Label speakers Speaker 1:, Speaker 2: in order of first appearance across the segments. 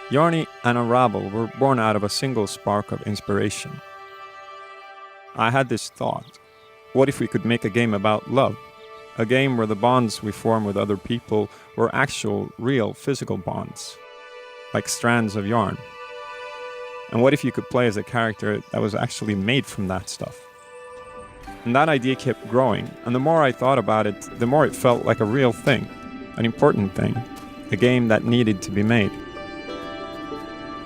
Speaker 1: Yarny and Unravel were born out of a single spark of inspiration. I had this thought: what if we could make a game about love? A game where the bonds we form with other people were actual, real, physical bonds, like strands of yarn. And what if you could play as a character that was actually made from that stuff? And that idea kept growing, and the more I thought about it, the more it felt like a real thing, an important thing, a game that needed to be made.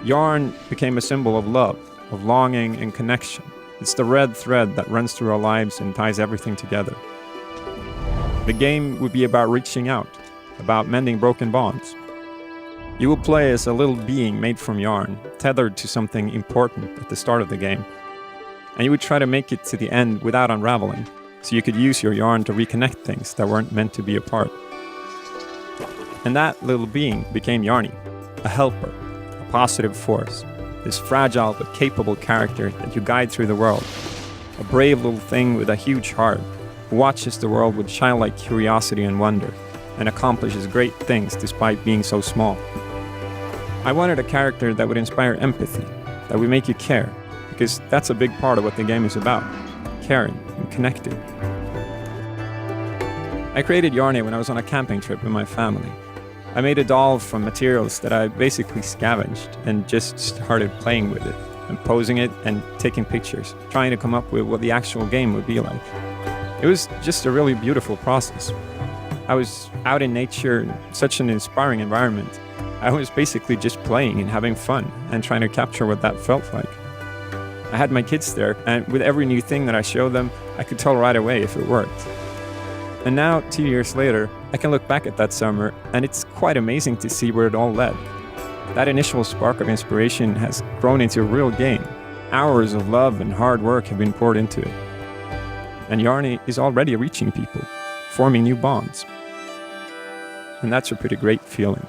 Speaker 1: Yarn became a symbol of love, of longing and connection. It's the red thread that runs through our lives and ties everything together. The game would be about reaching out, about mending broken bonds. You will play as a little being made from yarn, tethered to something important at the start of the game. And you would try to make it to the end without unraveling, so you could use your yarn to reconnect things that weren't meant to be apart. And that little being became Yarny, a helper, a positive force, this fragile but capable character that you guide through the world, a brave little thing with a huge heart, who watches the world with childlike curiosity and wonder, and accomplishes great things despite being so small. I wanted a character that would inspire empathy, that would make you care, because that's a big part of what the game is about, caring and connecting. I created Yarny when I was on a camping trip with my family. I made a doll from materials that I basically scavenged and just started playing with it, and posing it and taking pictures, trying to come up with what the actual game would be like. It was just a really beautiful process. I was out in nature in such an inspiring environment. I was basically just playing and having fun and trying to capture what that felt like. I had my kids there, and with every new thing that I showed them, I could tell right away if it worked. And now, 2 years later, I can look back at that summer, and it's quite amazing to see where it all led. That initial spark of inspiration has grown into a real game. Hours of love and hard work have been poured into it. And Yarny is already reaching people, forming new bonds. And that's a pretty great feeling.